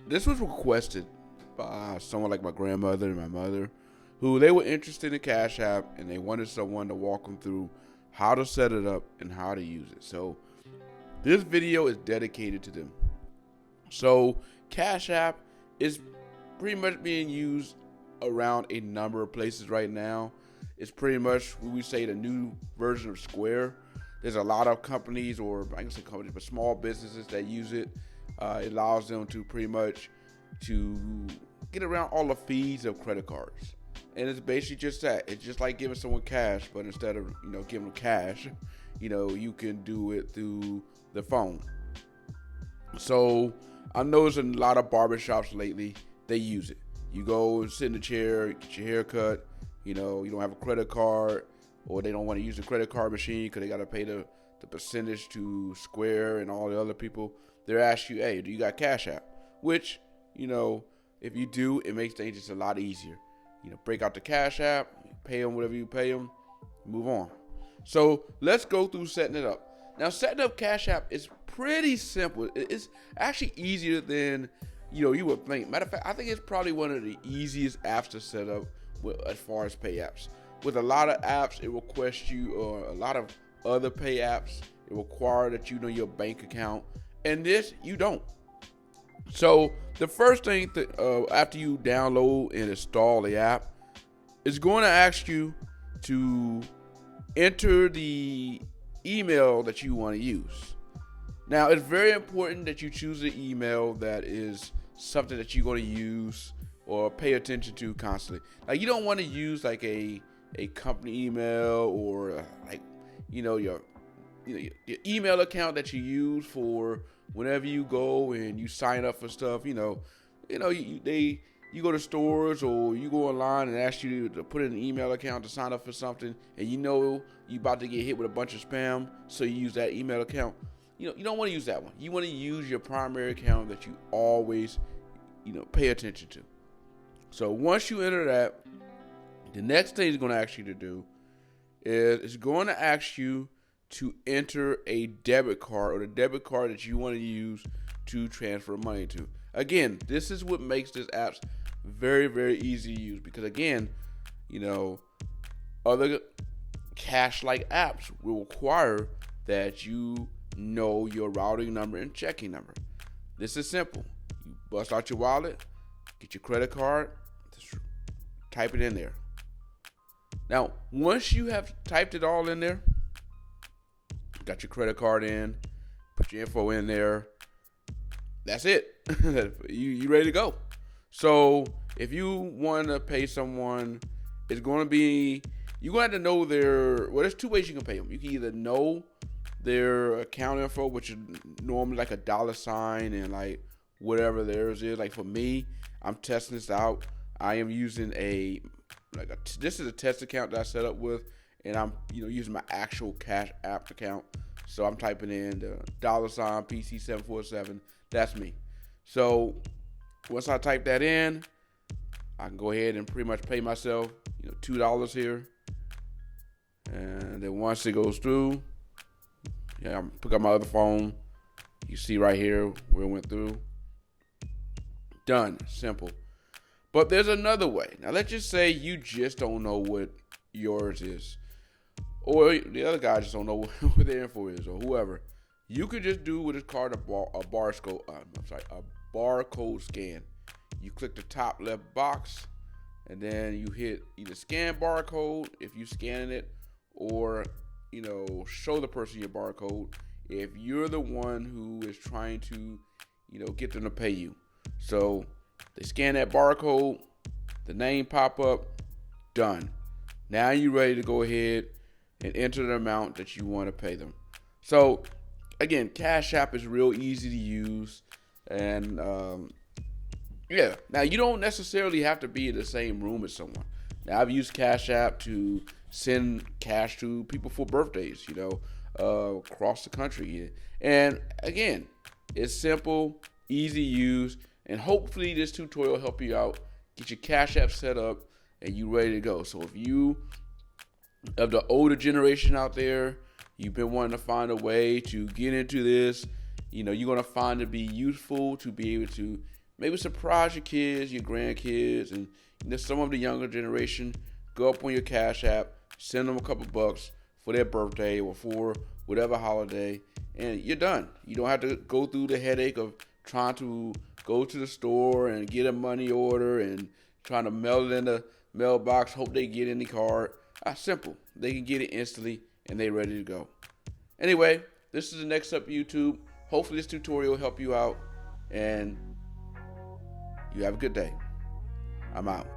this was requested by someone like my grandmother and my mother, who they were interested in Cash App and they wanted someone to walk them through how to set it up and how to use it. So this video is dedicated to them. So Cash App is pretty much being used around a number of places right now. It's pretty much what we say the new version of Square. There's a lot of companies, or I can say companies, but small businesses that use it. It allows them to pretty much to get around all the fees of credit cards. And it's basically just that. It's just like giving someone cash, but instead of giving them cash, you can do it through the phone. So I noticed in a lot of barbershops lately, they use it. You go and sit in the chair, get your hair cut. You don't have a credit card, or they don't want to use the credit card machine because they got to pay the percentage to Square and all the other people. They're asking you, hey, do you got Cash App? Which, if you do, it makes things just a lot easier. Break out the Cash App, pay them whatever you pay them, move on. So let's go through setting it up. Now, setting up Cash App is pretty simple. It's actually easier than you would think. Matter of fact, I think it's probably one of the easiest apps to set up as far as pay apps. With a lot of apps, it requests you, or a lot of other pay apps, it requires that you know your bank account. And this, you don't. So the first thing after you download and install the app, it's going to ask you to enter the email that you want to use. Now, it's very important that you choose an email that is something that you're going to use or pay attention to constantly. Like, you don't want to use like a company email, or your email account that you use for whenever you go and you sign up for stuff. You go to stores or you go online and ask you to put in an email account to sign up for something, and you about to get hit with a bunch of spam, so you use that email account. You don't want to use that one. You want to use your primary account that you always pay attention to. So once you enter that, the next thing it's going to ask you to do is it's going to ask you to enter a debit card, or the debit card that you want to use to transfer money to. Again, this is what makes this app very, very easy to use, because again, other cash-like apps will require that you know your routing number and checking number. This is simple. You bust out your wallet, get your credit card, just type it in there. Now, once you have typed it all in there, got your credit card in, put your info in there, that's it. you ready to go. So if you want to pay someone, it's going to be, you're going to have to know there's two ways you can pay them. You can either know their account info, which is normally like a $sign and like whatever theirs is. Like for me, I'm testing this out. I am using this is a test account that I set up with, and I'm using my actual Cash App account. So I'm typing in the $sign PC747. That's me. So once I type that in, I can go ahead and pretty much pay myself $2 here. And then once it goes through, I'm pick up my other phone. You see right here where it went through. Done. Simple. But there's another way. Now let's just say you just don't know what yours is, or the other guy just don't know what their info is, or whoever. You could just do what is called a barcode scan. You click the top left box, and then you hit either scan barcode if you're scanning it, or show the person your barcode if you're the one who is trying to get them to pay you. So they scan that barcode, the name pop up, done. Now you're ready to go ahead and enter the amount that you want to pay them. So again, Cash App is real easy to use, and now you don't necessarily have to be in the same room as someone. Now I've used Cash App to send cash to people for birthdays, across the country. And again, it's simple, easy to use, and hopefully this tutorial will help you out, get your Cash App set up, and you ready to go. So if you of the older generation out there, you've been wanting to find a way to get into this, you're going to find it be useful to be able to maybe surprise your kids, your grandkids, and some of the younger generation. Go up on your Cash App, send them a couple bucks for their birthday or for whatever holiday, and you're done. You don't have to go through the headache of trying to go to the store and get a money order and trying to mail it in the mailbox, hope they get any card. Simple. They can get it instantly and they're ready to go. Anyway, this is the Next Up YouTube. Hopefully this tutorial will help you out, and you have a good day. I'm out.